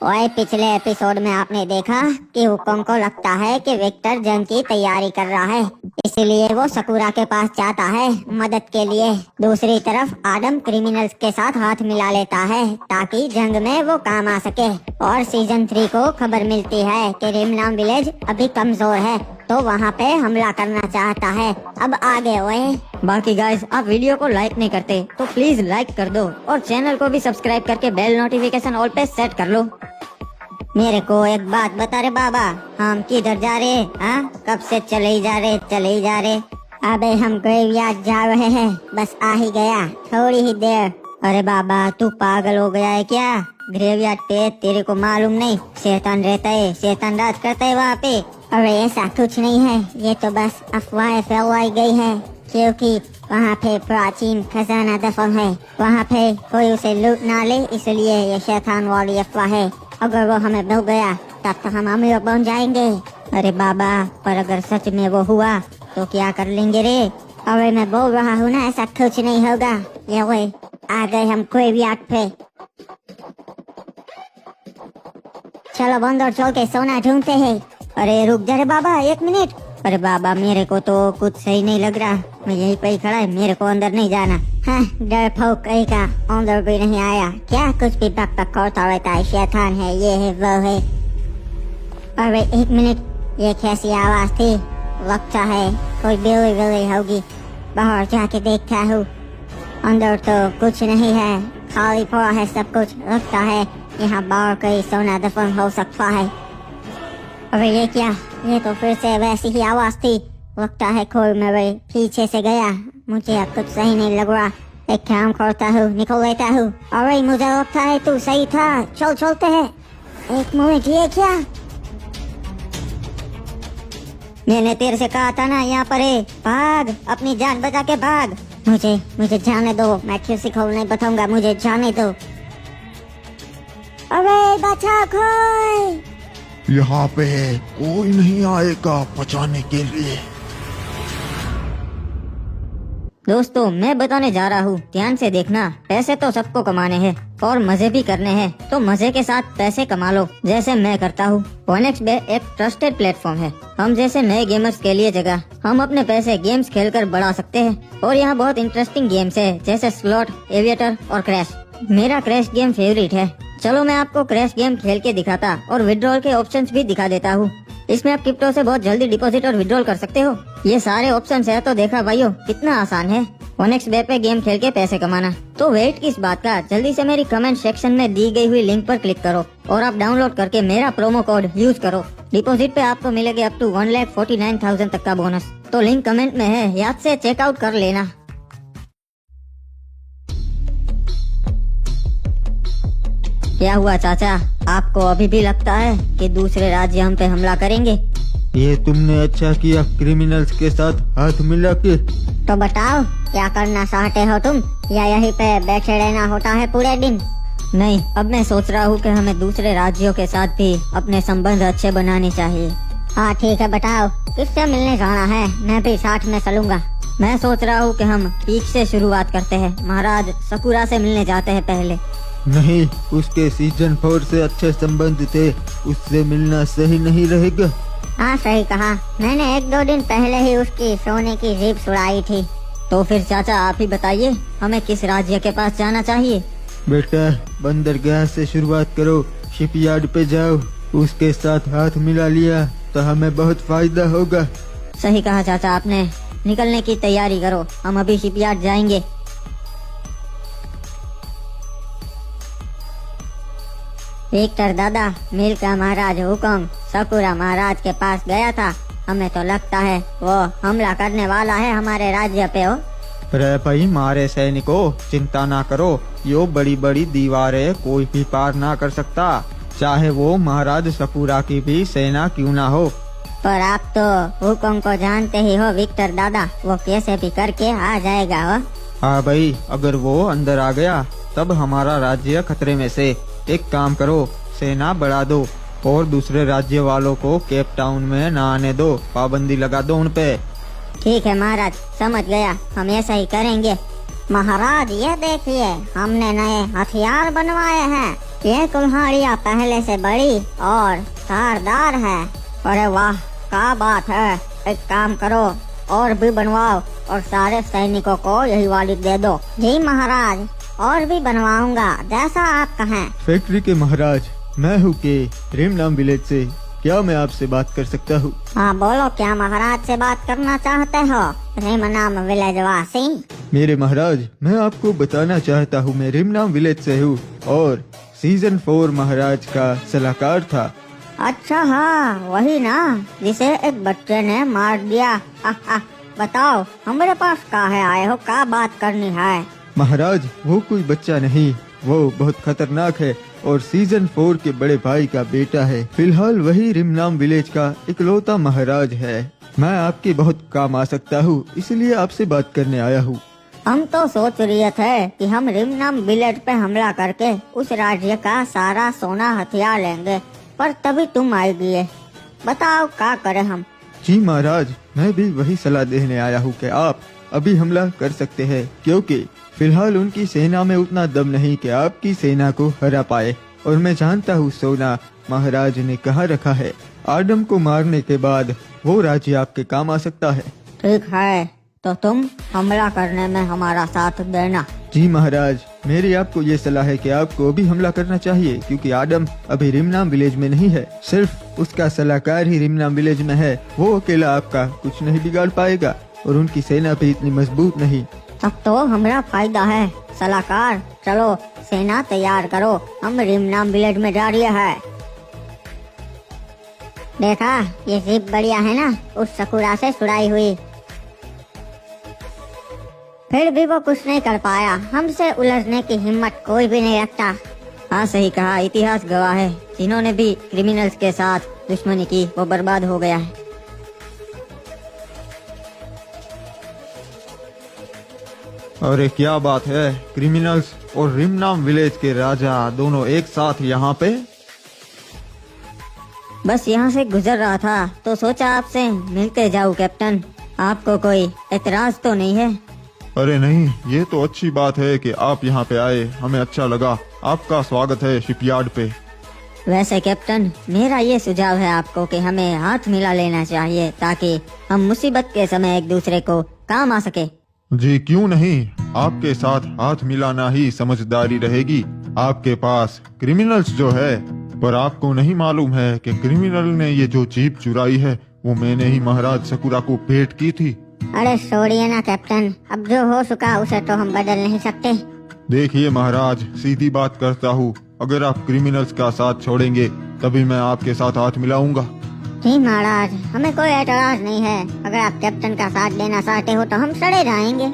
ओए, पिछले एपिसोड में आपने देखा कि हुकुम को लगता है कि विक्टर जंग की तैयारी कर रहा है, इसलिए वो सकूरा के पास जाता है मदद के लिए। दूसरी तरफ आदम क्रिमिनल्स के साथ हाथ मिला लेता है ताकि जंग में वो काम आ सके। और सीजन 3 को खबर मिलती है कि रिमनाम विलेज अभी कमजोर है, तो वहाँ पे हमला करना चाहता है। अब आगे ओए। बाकी गाइस, आप वीडियो को लाइक नहीं करते तो प्लीज लाइक कर दो और चैनल को भी सब्सक्राइब करके बेल नोटिफिकेशन ऑल पे सेट कर लो। मेरे को एक बात बता रे बाबा, हम किधर जा रहे? हाँ, कब से चले ही जा रहे। अबे हम ग्रेवयार्ड जा रहे हैं, बस आ ही गया, थोड़ी ही देर। अरे बाबा, तू पागल हो गया है क्या? ग्रेवयार्ड पे तेरे को मालूम नहीं शैतान रहता है, शैतान राज करता है वहाँ पे। अरे ऐसा कुछ नहीं है, ये तो बस अफवाहें फैलाई गई है, क्योंकि वहाँ पे प्राचीन खजाना दफन है। वहाँ पे कोई उसे लूट ना ले, इसलिए ये शैतान वाली अफवाह है। अगर वो हमें मिल गया तब तो हम अमीर बन जाएंगे। अरे बाबा, पर अगर सच में वो हुआ तो क्या कर लेंगे रे? अरे मैं बोल रहा हूँ ना, ऐसा कुछ नहीं होगा। ये वे आ गए हम ग्रेवयार्ड पे। चलो बंदर, चल के सोना ढूंढते हैं। अरे रुक जा रे बाबा, 1 मिनट। अरे बाबा, मेरे को तो कुछ सही नहीं लग रहा, मैं यहीं पे ही खड़ा है, मेरे को अंदर नहीं जाना। हाँ, डरपोक कहीं का अंदर भी नहीं आया, क्या कुछ भी बक बक करता रहता है, शैतान है, ये है वो है। अरे 1 मिनट, ये कैसी आवाज थी? लगता है कोई बिल्ली होगी, बाहर जाके देखता हूँ। अंदर तो कुछ नहीं है, खाली पड़ा है सब कुछ। लगता है यहाँ बाहर कोई सोना दफन हो सकता है। अरे ये क्या? ये तो फिर से वैसी ही आवाज थी, लगता है कोई मेरे पीछे से गया। मुझे अब कुछ सही नहीं लग रहा, एक काम करता हूँ, निकल लेता हूँ। अरे मुझे लगता है तू सही था, चल चलते हैं। 1 मिनट, ये क्या? मैंने तेरे से कहा था ना यहाँ पर है, भाग, अपनी जान बचा के भाग। मुझे जाने दो, मैं किसी को नहीं बताऊंगा, मुझे जाने दो। अरे बचा कोई। यहाँ पे कोई नहीं आएगा बचाने के लिए। दोस्तों, मैं बताने जा रहा हूँ, ध्यान से देखना। पैसे तो सबको कमाने हैं और मजे भी करने हैं, तो मजे के साथ पैसे कमा लो, जैसे मैं करता हूँ। OneXBet एक ट्रस्टेड प्लेटफॉर्म है, हम जैसे नए गेमर्स के लिए जगह। हम अपने पैसे गेम्स खेलकर बढ़ा सकते हैं और यहाँ बहुत इंटरेस्टिंग गेम्स है, जैसे स्लॉट, एविएटर और क्रैश। मेरा क्रैश गेम फेवरेट है। चलो मैं आपको क्रैश गेम खेल के दिखाता और विड्रॉल के ऑप्शंस भी दिखा देता हूँ। इसमें आप क्रिप्टो से बहुत जल्दी डिपॉजिट और विड्रॉल कर सकते हो। ये सारे ऑप्शंस है, तो देखा भाइयों, कितना आसान है OneXBet पे गेम खेल के पैसे कमाना। तो वेट किस बात का, जल्दी से मेरी कमेंट सेक्शन में दी गई हुई लिंक पर क्लिक करो और आप डाउनलोड करके मेरा प्रोमो कोड यूज करो। डिपॉजिट पे आपको मिलेगी अप टू 1,49,000 तक का बोनस। तो लिंक कमेंट में है, याद से चेकआउट कर लेना। क्या हुआ चाचा, आपको अभी भी लगता है कि दूसरे राज्य हम पे हमला करेंगे? ये तुमने अच्छा किया क्रिमिनल्स के साथ हाथ मिला के। तो बताओ, क्या करना चाहते हो तुम, या यहीं पे बैठे रहना होता है पूरे दिन? नहीं, अब मैं सोच रहा हूँ कि हमें दूसरे राज्यों के साथ भी अपने संबंध अच्छे बनाने चाहिए। हाँ ठीक है, बताओ किससे मिलने जाना है, मैं भी साथ में चलूंगा। मैं सोच रहा हूँ कि हम पीक से शुरुआत करते हैं, महाराज सकूरा से मिलने जाते हैं पहले। नहीं, उसके सीजन 4 से अच्छे संबंध थे, उससे मिलना सही नहीं रहेगा। हाँ सही कहा, मैंने 1-2 दिन पहले ही उसकी सोने की जीप छुड़ाई थी। तो फिर चाचा आप ही बताइए, हमें किस राज्य के पास जाना चाहिए? बेटा, बंदरगाह से शुरुआत करो, शिपयार्ड पे जाओ, उसके साथ हाथ मिला लिया तो हमें बहुत फायदा होगा। सही कहा चाचा आपने, निकलने की तैयारी करो, हम अभी शिपयार्ड जाएंगे। विक्टर दादा, मिल का महाराज हुकुम सकूरा महाराज के पास गया था, हमें तो लगता है वो हमला करने वाला है हमारे राज्य पे। हो अरे भाई, मारे सैनिकों, चिंता ना करो, यो बड़ी बड़ी दीवारें कोई भी पार ना कर सकता, चाहे वो महाराज सकूरा की भी सेना क्यों ना हो। पर आप तो हुकुम को जानते ही हो विक्टर दादा, वो कैसे भी करके आ जाएगा। हो हाँ भाई, अगर वो अंदर आ गया तब हमारा राज्य खतरे में से। एक काम करो, सेना बढ़ा दो और दूसरे राज्य वालों को केप टाउन में न आने दो, पाबंदी लगा दो उन पे। ठीक है महाराज, समझ गया, हम ऐसा ही करेंगे। महाराज ये देखिए, हमने नए हथियार बनवाए हैं, ये कुल्हाड़ियाँ पहले से बड़ी और धारदार है। अरे वाह, क्या बात है। एक काम करो, और भी बनवाओ और सारे सैनिकों को यही वाली दे दो। जी महाराज, और भी बनवाऊंगा, जैसा आप कहें। फैक्ट्री के महाराज, मैं हूँ के रिमनाम विलेज से। क्या मैं आपसे बात कर सकता हूँ? हाँ बोलो, क्या महाराज से बात करना चाहते हो? रिमनाम विलेज वासी। मेरे महाराज, मैं आपको बताना चाहता हूँ, मैं रिमनाम विलेज से हूँ और सीजन 4 महाराज का सलाहकार था। अच्छा हाँ, वही ना जिसे एक बच्चे ने मार दिया। बताओ, हमारे पास काहे आए हो, क्या बात करनी है? महाराज, वो कोई बच्चा नहीं, वो बहुत खतरनाक है और सीजन 4 के बड़े भाई का बेटा है। फिलहाल वही रिमनाम विलेज का इकलौता महाराज है। मैं आपके बहुत काम आ सकता हूँ, इसलिए आपसे बात करने आया हूँ। हम तो सोच रहे थे कि हम रिमनाम विलेज पे हमला करके उस राज्य का सारा सोना हथियार लेंगे, पर तभी तुम आई गए। बताओ क्या करें हम? जी महाराज, मैं भी वही सलाह देने आया हूँ कि आप अभी हमला कर सकते हैं, क्योंकि फिलहाल उनकी सेना में उतना दम नहीं कि आपकी सेना को हरा पाए। और मैं जानता हूँ सोना महाराज ने कहाँ रखा है। आदम को मारने के बाद वो राज्य आपके काम आ सकता है। ठीक है, तो तुम हमला करने में हमारा साथ देना। जी महाराज, मेरी आपको ये सलाह है कि आपको अभी हमला करना चाहिए, क्योंकि आदम अभी रिमनाम विलेज में नहीं है। सिर्फ उसका सलाहकार ही रिमनाम विलेज में है। वो अकेला आपका कुछ नहीं बिगाड़ पाएगा और उनकी सेना भी इतनी मजबूत नहीं। तब तो हमारा फायदा है। सलाहकार, चलो सेना तैयार करो, हम रिमनाम विलेज में जा रहे हैं। देखा, ये जीप बढ़िया है ना, उस सकुरा से छुड़ाई हुई। फिर भी वो कुछ नहीं कर पाया। हमसे उलझने की हिम्मत कोई भी नहीं रखता। हाँ सही कहा, इतिहास गवाह है, जिन्होंने भी क्रिमिनल्स के साथ दुश्मनी की वो बर्बाद हो गया है। अरे क्या बात है, क्रिमिनल्स और रिमनाम विलेज के राजा दोनों एक साथ यहाँ पे? बस यहाँ से गुजर रहा था तो सोचा आपसे मिलते जाऊँ कैप्टन। आपको कोई एतराज तो नहीं है? अरे नहीं, ये तो अच्छी बात है कि आप यहाँ पे आए, हमें अच्छा लगा। आपका स्वागत है शिपयार्ड पे। वैसे कैप्टन, मेरा ये सुझाव है आपको कि हमें हाथ मिला लेना चाहिए, ताकि हम मुसीबत के समय एक दूसरे को काम आ सके। जी क्यों नहीं, आपके साथ हाथ मिलाना ही समझदारी रहेगी। आपके पास क्रिमिनल्स जो है, पर आपको नहीं मालूम है कि क्रिमिनल ने ये जो जीप चुराई है वो मैंने ही महाराज सकुरा को भेंट की थी। अरे छोड़िए ना कैप्टन, अब जो हो चुका उसे तो हम बदल नहीं सकते। देखिए महाराज, सीधी बात करता हूँ, अगर आप क्रिमिनल्स का साथ छोड़ेंगे तभी मैं आपके साथ हाथ मिलाऊंगा। जी महाराज, हमें कोई एतराज नहीं है। अगर आप कैप्टन का साथ देना चाहते हो तो हम सड़े जाएंगे।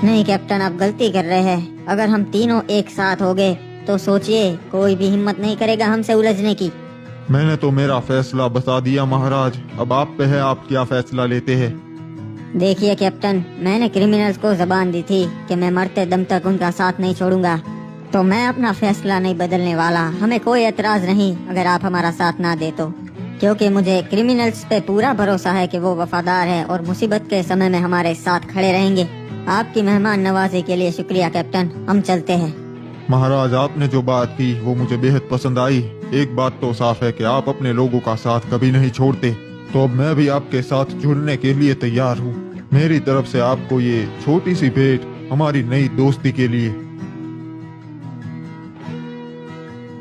नहीं कैप्टन, आप गलती कर रहे हैं। अगर हम तीनों एक साथ हो गए तो सोचिए, कोई भी हिम्मत नहीं करेगा हमसे उलझने की। मैंने तो मेरा फैसला बता दिया महाराज, अब आप पे है आप क्या फैसला लेते हैं। देखिए कैप्टन, मैंने क्रिमिनल्स को जबान दी थी कि मैं मरते दम तक उनका साथ नहीं छोड़ूंगा, तो मैं अपना फैसला नहीं बदलने वाला। हमें कोई एतराज नहीं अगर आप हमारा साथ ना दे तो, क्योंकि मुझे क्रिमिनल्स पे पूरा भरोसा है कि वो वफादार है और मुसीबत के समय में हमारे साथ खड़े रहेंगे। आपकी मेहमान नवाजी के लिए शुक्रिया कैप्टन, हम चलते हैं। महाराज, आपने जो बात की वो मुझे बेहद पसंद आई। एक बात तो साफ है कि आप अपने लोगों का साथ कभी नहीं छोड़ते, तो अब मैं भी आपके साथ जुड़ने के लिए तैयार हूँ। मेरी तरफ से आपको ये छोटी सी भेंट हमारी नई दोस्ती के लिए।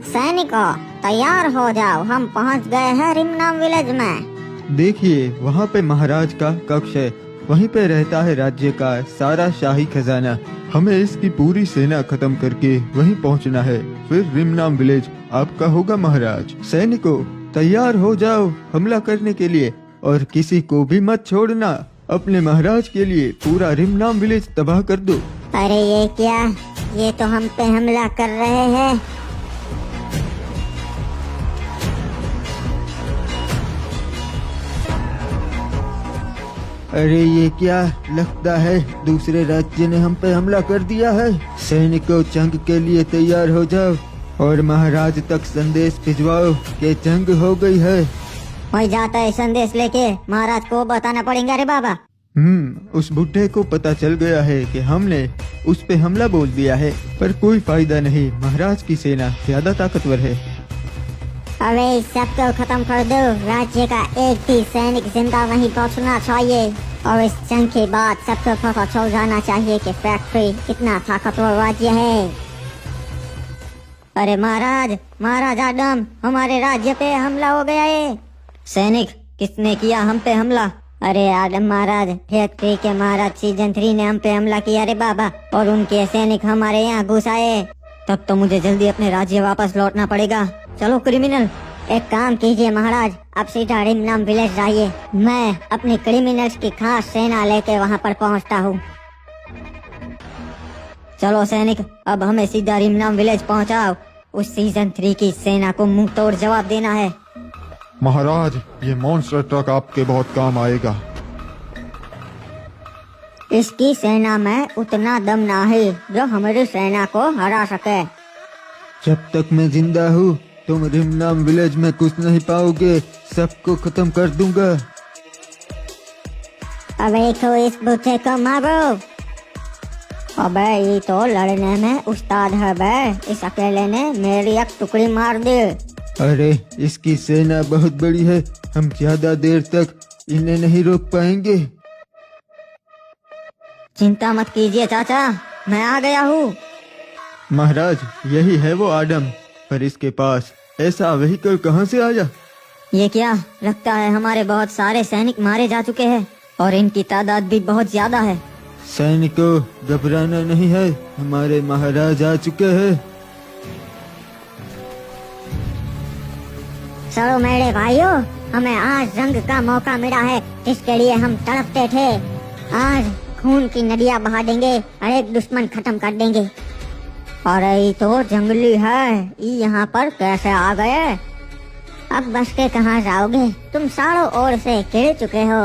सैनिकों, तैयार हो जाओ, हम पहुंच गए हैं रिमनाम विलेज में। देखिए, वहाँ पे महाराज का कक्ष है, वहीं पे रहता है राज्य का सारा शाही खजाना। हमें इसकी पूरी सेना खत्म करके वहीं पहुँचना है, फिर रिमनाम विलेज आपका होगा महाराज। सैनिकों, तैयार हो जाओ हमला करने के लिए, और किसी को भी मत छोड़ना। अपने महाराज के लिए पूरा रिमनाम विलेज तबाह कर दो। अरे ये क्या, ये तो हम पे हमला कर रहे हैं। अरे ये क्या, लगता है दूसरे राज्य ने हम पे हमला कर दिया है। सैनिकों, जंग के लिए तैयार हो जाओ और महाराज तक संदेश भिजवाओ कि जंग हो गई है। वही जाता है संदेश लेके, महाराज को बताना पड़ेगा। रे बाबा, उस बुढ़े को पता चल गया है कि हमने उस पे हमला बोल दिया है, पर कोई फायदा नहीं। महाराज की सेना ज्यादा ताकतवर है। अरे इस सबको खत्म कर दो। राज्य का एक भी सैनिक जिंदा नहीं पहुंचना चाहिए और इस जंग के बाद सबको पता चल जाना चाहिए कि फैक्ट्री कितना ताकतवर राज्य है। अरे महाराज, महाराज आदम, हमारे राज्य पे हमला हो गया है। सैनिक, किसने किया हम पे हमला? अरे आदम महाराज, फैक्ट्री के महाराज सीजन 3 ने हम पे हमला किया रे बाबा, और उनके सैनिक हमारे यहाँ घुस आए। तब तो मुझे जल्दी अपने राज्य वापस लौटना पड़ेगा। चलो क्रिमिनल। एक काम कीजिए महाराज, आप सीधा रिमनाम विलेज जाइए। मैं अपनी क्रिमिनल्स की खास सेना लेके वहाँ पर पहुँचता हूँ। चलो सैनिक, अब हमें सीधा रिमनाम विलेज पहुंचाओ। उस सीजन 3 की सेना को मुंह तोड़ जवाब देना है। महाराज, ये मॉन्स्टर ट्रक आपके बहुत काम आएगा। इसकी सेना में उतना दम ना है जो हमारी सेना को हरा सके। जब तक मैं जिंदा हूँ तुम रिमनाम विलेज में कुछ नहीं पाओगे, सबको खत्म कर दूंगा। अबे तो इस बुढ़े को मारो। अबे ये तो लड़ने में उस्ताद है बे, इस अकेले ने मेरी एक टुकड़ी मार दी। अरे इसकी सेना बहुत बड़ी है, हम ज्यादा देर तक इन्हें नहीं रोक पाएंगे। चिंता मत कीजिए चाचा, मैं आ गया हूँ। महाराज, यही है वो आदम, पर इसके पास ऐसा व्हीकल कहाँ से आया? ये क्या, लगता है हमारे बहुत सारे सैनिक मारे जा चुके हैं और इनकी तादाद भी बहुत ज्यादा है। सैनिकों, घबराना नहीं है, हमारे महाराज आ चुके हैं। चलो मेरे भाइयों, हमें आज जंग का मौका मिला है जिसके लिए हम तड़पते थे। आज खून की नदियां बहा देंगे और एक दुश्मन खत्म कर देंगे। अरे ये तो जंगली है, ये यहाँ पर कैसे आ गए? अब बस के कहाँ जाओगे, तुम चारों ओर से घिर चुके हो।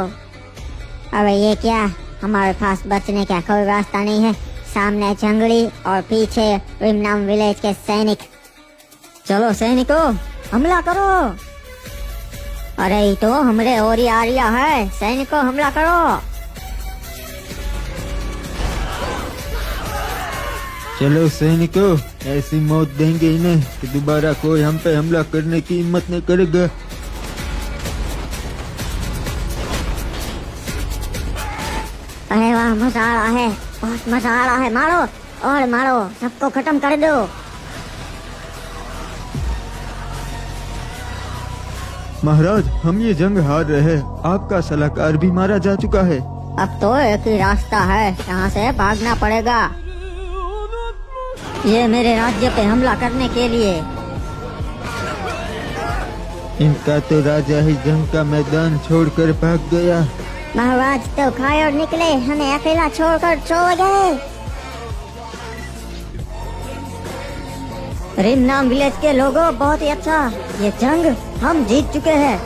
अबे ये क्या, हमारे पास बचने का कोई रास्ता नहीं है। सामने जंगली और पीछे रिमनाम विलेज के सैनिक। चलो सैनिकों, हमला करो। अरे ये तो हमरे और ही आ रिया है, सैनिकों हमला करो। चलो सैनिकों, ऐसी मौत देंगे इन्हें कि दोबारा कोई हम पे हमला करने की हिम्मत नहीं करेगा। अरे वाह, मजा आ रहा है, बहुत मजा आ रहा है। मारो और मारो, सबको खत्म कर दो। महाराज, हम ये जंग हार रहे हैं, आपका सलाहकार भी मारा जा चुका है। अब तो एक ही रास्ता है, यहाँ से भागना पड़ेगा। ये मेरे राज्य पे हमला करने के लिए। इनका तो राजा ही जंग का मैदान छोड़कर भाग गया। महाराज तो खाए और निकले, हमें अकेला छोड़कर सो गए। रिमनाम विलेज के लोगों, बहुत ही अच्छा, ये जंग हम जीत चुके हैं।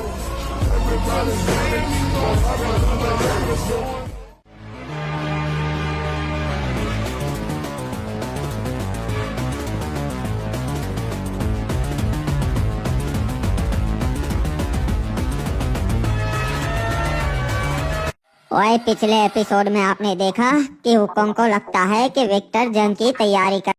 ओए, पिछले एपिसोड में आपने देखा कि हुकुम को लगता है कि विक्टर जंग की तैयारी कर